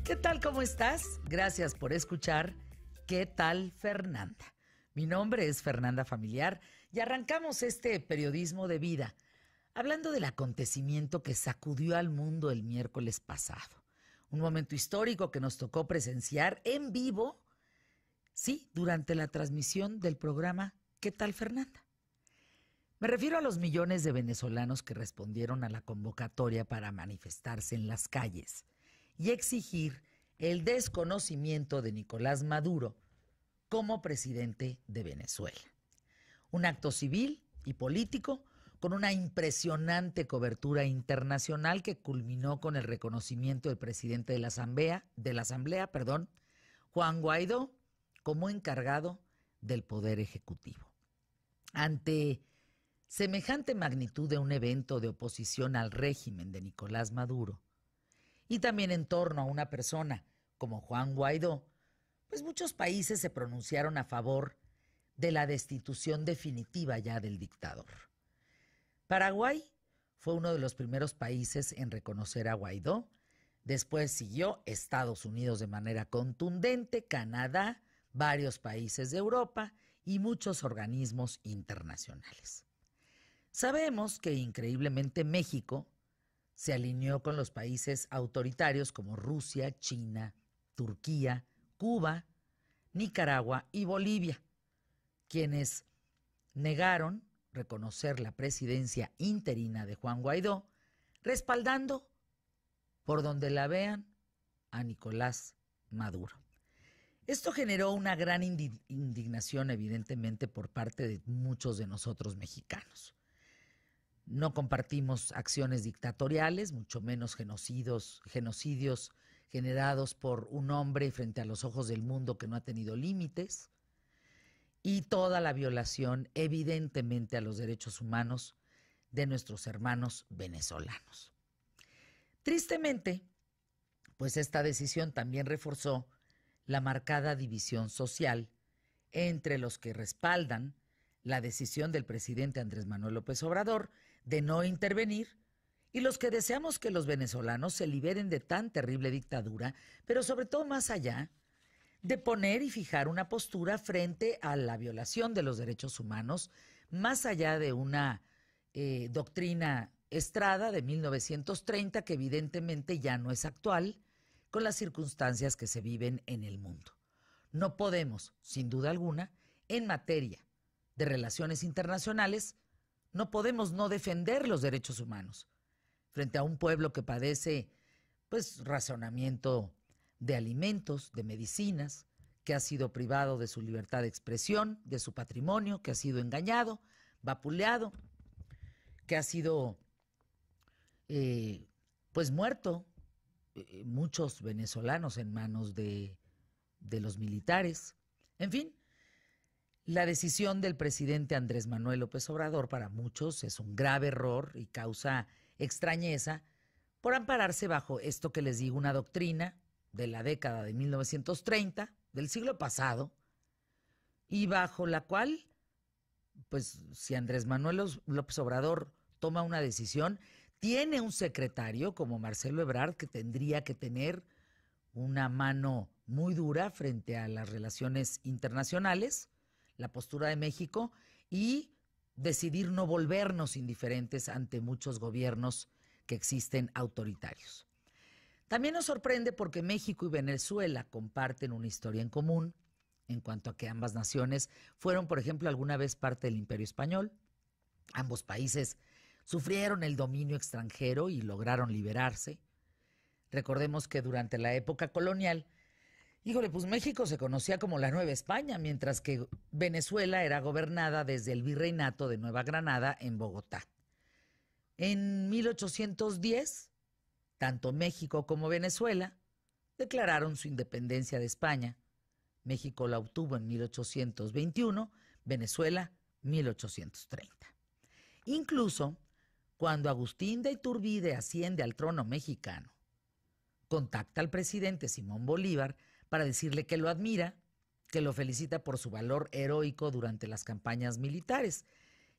¿Qué tal? ¿Cómo estás? Gracias por escuchar ¿Qué tal, Fernanda? Mi nombre es Fernanda Familiar y arrancamos este periodismo de vida hablando del acontecimiento que sacudió al mundo el miércoles pasado. Un momento histórico que nos tocó presenciar en vivo, sí, durante la transmisión del programa ¿Qué tal, Fernanda? Me refiero a los millones de venezolanos que respondieron a la convocatoria para manifestarse en las calles y exigir el desconocimiento de Nicolás Maduro como presidente de Venezuela. Un acto civil y político con una impresionante cobertura internacional que culminó con el reconocimiento del presidente de la Asamblea, Juan Guaidó, como encargado del Poder Ejecutivo. Ante semejante magnitud de un evento de oposición al régimen de Nicolás Maduro, y también en torno a una persona como Juan Guaidó, pues muchos países se pronunciaron a favor de la destitución definitiva ya del dictador. Paraguay fue uno de los primeros países en reconocer a Guaidó. Después siguió Estados Unidos de manera contundente, Canadá, varios países de Europa y muchos organismos internacionales. Sabemos que increíblemente México se alineó con los países autoritarios como Rusia, China, Turquía, Cuba, Nicaragua y Bolivia, quienes negaron reconocer la presidencia interina de Juan Guaidó, respaldando, por donde la vean, a Nicolás Maduro. Esto generó una gran indignación, evidentemente, por parte de muchos de nosotros mexicanos. No compartimos acciones dictatoriales, mucho menos genocidios generados por un hombre frente a los ojos del mundo que no ha tenido límites, y toda la violación, evidentemente, a los derechos humanos de nuestros hermanos venezolanos. Tristemente, pues esta decisión también reforzó la marcada división social entre los que respaldan la decisión del presidente Andrés Manuel López Obrador de no intervenir y los que deseamos que los venezolanos se liberen de tan terrible dictadura, pero sobre todo más allá, de poner y fijar una postura frente a la violación de los derechos humanos, más allá de una doctrina Estrada de 1930 que evidentemente ya no es actual con las circunstancias que se viven en el mundo. No podemos, sin duda alguna, en materia de relaciones internacionales, no podemos no defender los derechos humanos frente a un pueblo que padece, pues, racionamiento de alimentos, de medicinas, que ha sido privado de su libertad de expresión, de su patrimonio, que ha sido engañado, vapuleado, que ha sido, pues, muerto, muchos venezolanos en manos de los militares. En fin, la decisión del presidente Andrés Manuel López Obrador para muchos es un grave error y causa extrañeza por ampararse bajo esto que les digo, una doctrina de la década de 1930, del siglo pasado, y bajo la cual, pues si Andrés Manuel López Obrador toma una decisión, tiene un secretario como Marcelo Ebrard que tendría que tener una mano muy dura frente a las relaciones internacionales, la postura de México y decidir no volvernos indiferentes ante muchos gobiernos que existen autoritarios. También nos sorprende porque México y Venezuela comparten una historia en común en cuanto a que ambas naciones fueron, por ejemplo, alguna vez parte del Imperio Español. Ambos países sufrieron el dominio extranjero y lograron liberarse. Recordemos que durante la época colonial, pues México se conocía como la Nueva España, mientras que Venezuela era gobernada desde el Virreinato de Nueva Granada en Bogotá. En 1810, tanto México como Venezuela declararon su independencia de España. México la obtuvo en 1821, Venezuela 1830. Incluso cuando Agustín de Iturbide asciende al trono mexicano, contacta al presidente Simón Bolívar para decirle que lo admira, que lo felicita por su valor heroico durante las campañas militares.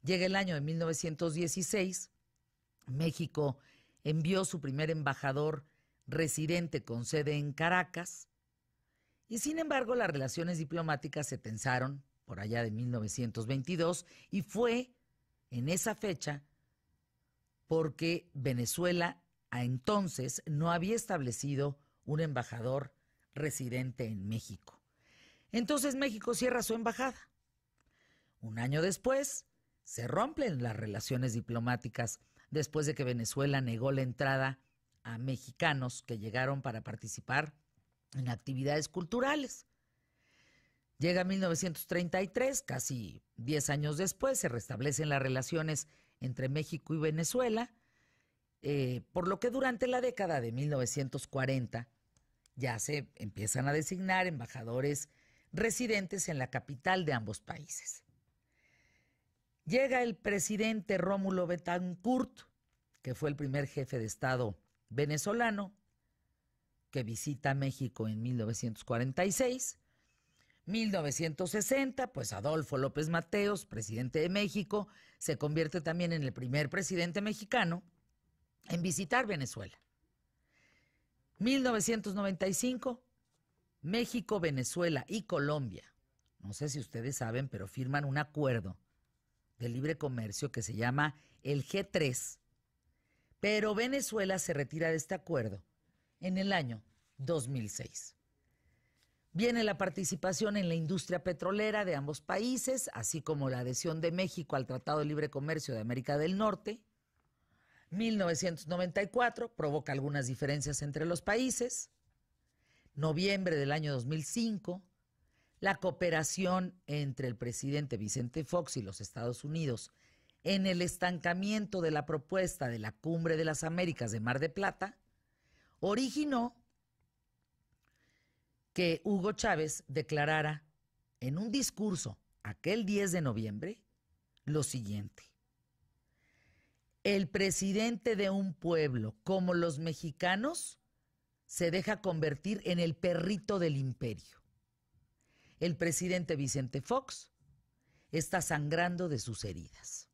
Llega el año de 1916, México envió su primer embajador residente con sede en Caracas, y sin embargo las relaciones diplomáticas se tensaron por allá de 1922 y fue en esa fecha porque Venezuela a entonces no había establecido un embajador residente en México. Entonces México cierra su embajada. Un año después se rompen las relaciones diplomáticas después de que Venezuela negó la entrada a mexicanos que llegaron para participar en actividades culturales. Llega 1933, casi 10 años después, se restablecen las relaciones entre México y Venezuela, por lo que durante la década de 1940 ya se empiezan a designar embajadores residentes en la capital de ambos países. Llega el presidente Rómulo Betancourt, que fue el primer jefe de Estado venezolano, que visita México en 1946. 1960, pues Adolfo López Mateos, presidente de México, se convierte también en el primer presidente mexicano en visitar Venezuela. 1995, México, Venezuela y Colombia, no sé si ustedes saben, pero firman un acuerdo de libre comercio que se llama el G3, pero Venezuela se retira de este acuerdo en el año 2006. Viene la participación en la industria petrolera de ambos países, así como la adhesión de México al Tratado de Libre Comercio de América del Norte. 1994 provoca algunas diferencias entre los países. Noviembre del año 2005, la cooperación entre el presidente Vicente Fox y los Estados Unidos en el estancamiento de la propuesta de la Cumbre de las Américas de Mar de Plata originó que Hugo Chávez declarara en un discurso aquel 10 de noviembre lo siguiente: el presidente de un pueblo como los mexicanos se deja convertir en el perrito del imperio. El presidente Vicente Fox está sangrando de sus heridas.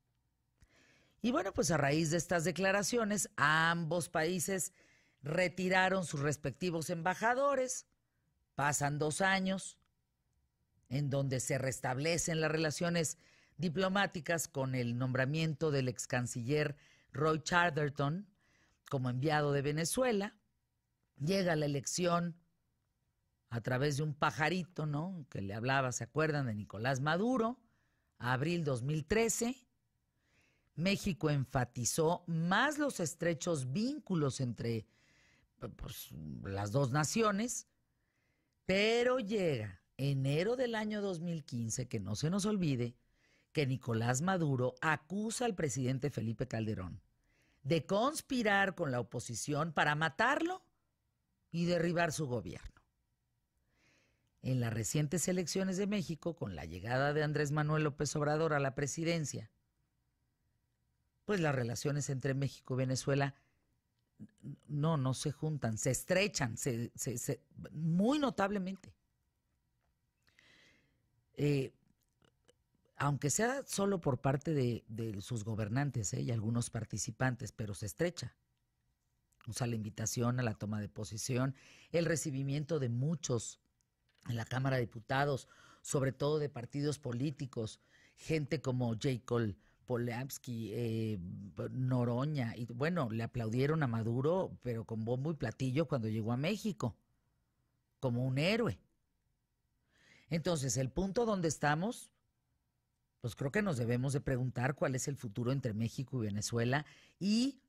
Y bueno, pues a raíz de estas declaraciones, ambos países retiraron sus respectivos embajadores. Pasan 2 años en donde se restablecen las relaciones diplomáticas con el nombramiento del ex canciller Roy Chatterton como enviado de Venezuela. Llega la elección a través de un pajarito, ¿no?, que le hablaba, ¿se acuerdan?, de Nicolás Maduro, abril 2013. México enfatizó más los estrechos vínculos entre pues, las dos naciones. Pero llega enero del año 2015, que no se nos olvide, que Nicolás Maduro acusa al presidente Felipe Calderón de conspirar con la oposición para matarlo y derribar su gobierno. En las recientes elecciones de México, con la llegada de Andrés Manuel López Obrador a la presidencia, pues las relaciones entre México y Venezuela no se juntan, se estrechan muy notablemente. Aunque sea solo por parte de sus gobernantes y algunos participantes, pero se estrecha. O sea, la invitación a la toma de posesión, el recibimiento de muchos en la Cámara de Diputados, sobre todo de partidos políticos, gente como Jacob Polemski, Noroña, y bueno, le aplaudieron a Maduro, pero con bombo y platillo cuando llegó a México, como un héroe. Entonces, el punto donde estamos, pues creo que nos debemos de preguntar cuál es el futuro entre México y Venezuela y,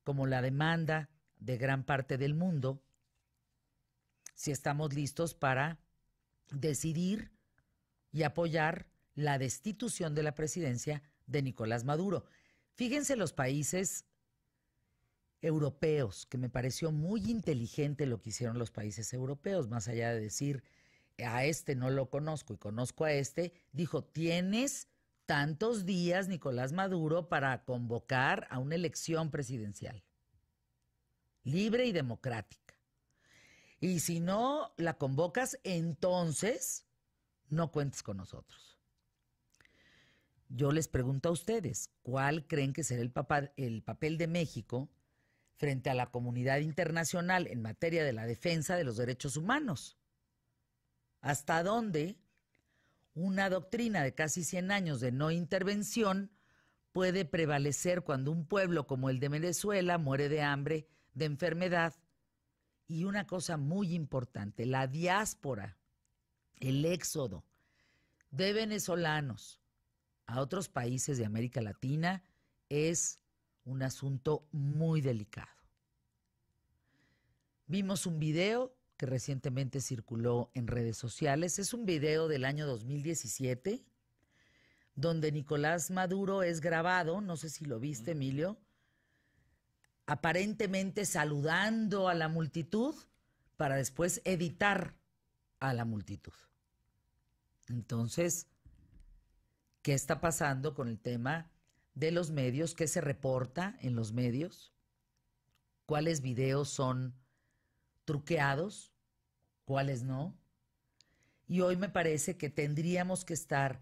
como la demanda de gran parte del mundo, si estamos listos para decidir y apoyar la destitución de la presidencia de Nicolás Maduro. Fíjense los países europeos, que me pareció muy inteligente lo que hicieron los países europeos, más allá de decir, a este no lo conozco y conozco a este, dijo, tienes tantos días, Nicolás Maduro, para convocar a una elección presidencial, libre y democrática. Y si no la convocas, entonces no cuentes con nosotros. Yo les pregunto a ustedes, ¿cuál creen que será el papel de México frente a la comunidad internacional en materia de la defensa de los derechos humanos. ¿Hasta dónde una doctrina de casi 100 años de no intervención puede prevalecer cuando un pueblo como el de Venezuela muere de hambre, de enfermedad? Y una cosa muy importante, la diáspora, el éxodo de venezolanos a otros países de América Latina es un asunto muy delicado. Vimos un video que recientemente circuló en redes sociales. Es un video del año 2017, donde Nicolás Maduro es grabado, no sé si lo viste, Emilio, aparentemente saludando a la multitud para después editar a la multitud. Entonces, ¿qué está pasando con el tema de los medios? ¿Qué se reporta en los medios? ¿Cuáles videos son truqueados? ¿Cuáles no? Y hoy me parece que tendríamos que estar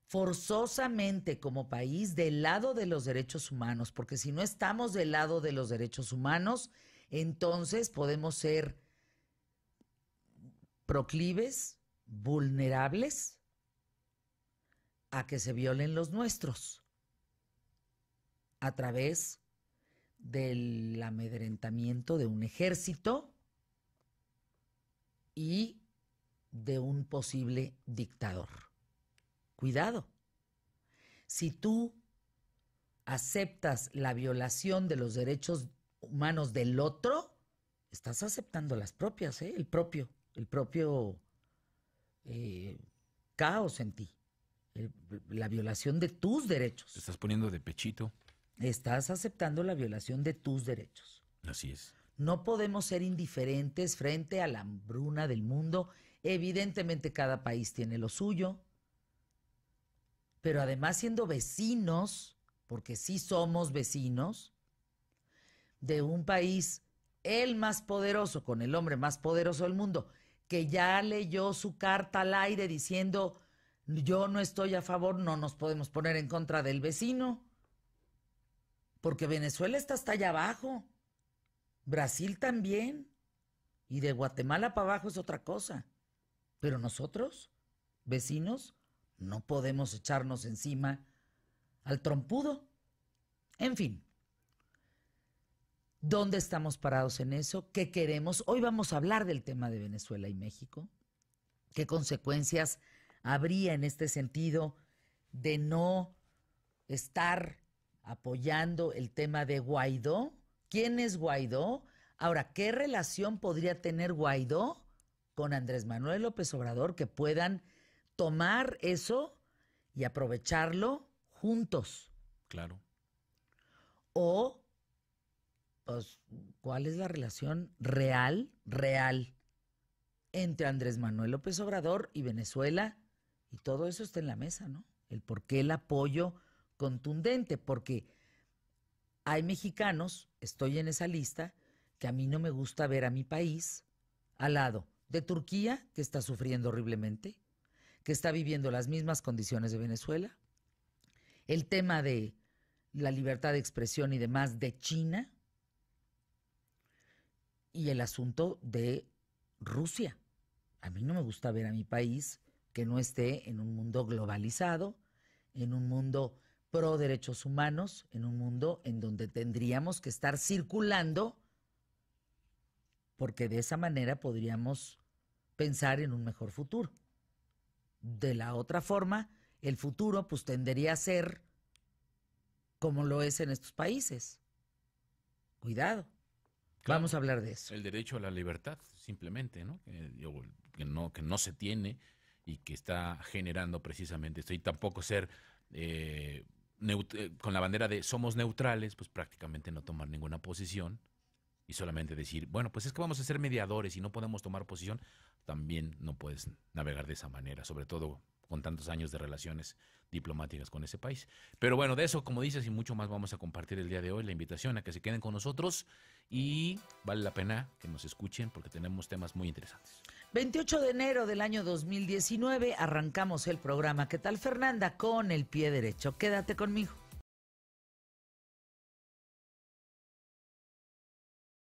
forzosamente como país del lado de los derechos humanos, porque si no estamos del lado de los derechos humanos, entonces podemos ser proclives, vulnerables a que se violen los nuestros a través del amedrentamiento de un ejército y de un posible dictador. Cuidado. Si tú aceptas la violación de los derechos humanos del otro, estás aceptando las propias, el propio caos en ti, la violación de tus derechos. Te estás poniendo de pechito. Estás aceptando la violación de tus derechos. Así es. No podemos ser indiferentes frente a la hambruna del mundo. Evidentemente cada país tiene lo suyo, pero además siendo vecinos, porque sí somos vecinos, de un país, el más poderoso, con el hombre más poderoso del mundo, que ya leyó su carta al aire diciendo, yo no estoy a favor, no nos podemos poner en contra del vecino, porque Venezuela está hasta allá abajo, Brasil también, y de Guatemala para abajo es otra cosa. Pero nosotros, vecinos, no podemos echarnos encima al trompudo. En fin, ¿dónde estamos parados en eso? ¿Qué queremos? Hoy vamos a hablar del tema de Venezuela y México. ¿Qué consecuencias habría en este sentido de no estar apoyando el tema de Guaidó? ¿Quién es Guaidó? Ahora, ¿qué relación podría tener Guaidó con Andrés Manuel López Obrador que puedan tomar eso y aprovecharlo juntos? Claro. O, pues, ¿cuál es la relación real entre Andrés Manuel López Obrador y Venezuela? Y todo eso está en la mesa, ¿no? El por qué el apoyo contundente, porque hay mexicanos, estoy en esa lista, que a mí no me gusta ver a mi país al lado de Turquía, que está sufriendo horriblemente, que está viviendo las mismas condiciones de Venezuela, el tema de la libertad de expresión y demás de China, y el asunto de Rusia. A mí no me gusta ver a mi país que no esté en un mundo globalizado, en un mundo pro derechos humanos, en un mundo en donde tendríamos que estar circulando, porque de esa manera podríamos pensar en un mejor futuro. De la otra forma, el futuro pues tendería a ser como lo es en estos países. Cuidado. Claro. Vamos a hablar de eso. El derecho a la libertad, simplemente, ¿no? Que no se tiene y que está generando precisamente esto. Y tampoco ser con la bandera de somos neutrales, pues prácticamente no tomar ninguna posición y solamente decir, bueno, pues es que vamos a ser mediadores y no podemos tomar posición. También no puedes navegar de esa manera, sobre todo con tantos años de relaciones diplomáticas con ese país. Pero bueno, de eso, como dices, y mucho más vamos a compartir el día de hoy. La invitación a que se queden con nosotros y vale la pena que nos escuchen porque tenemos temas muy interesantes. 28 de enero del año 2019 arrancamos el programa ¿Qué tal, Fernanda? Con el pie derecho. Quédate conmigo.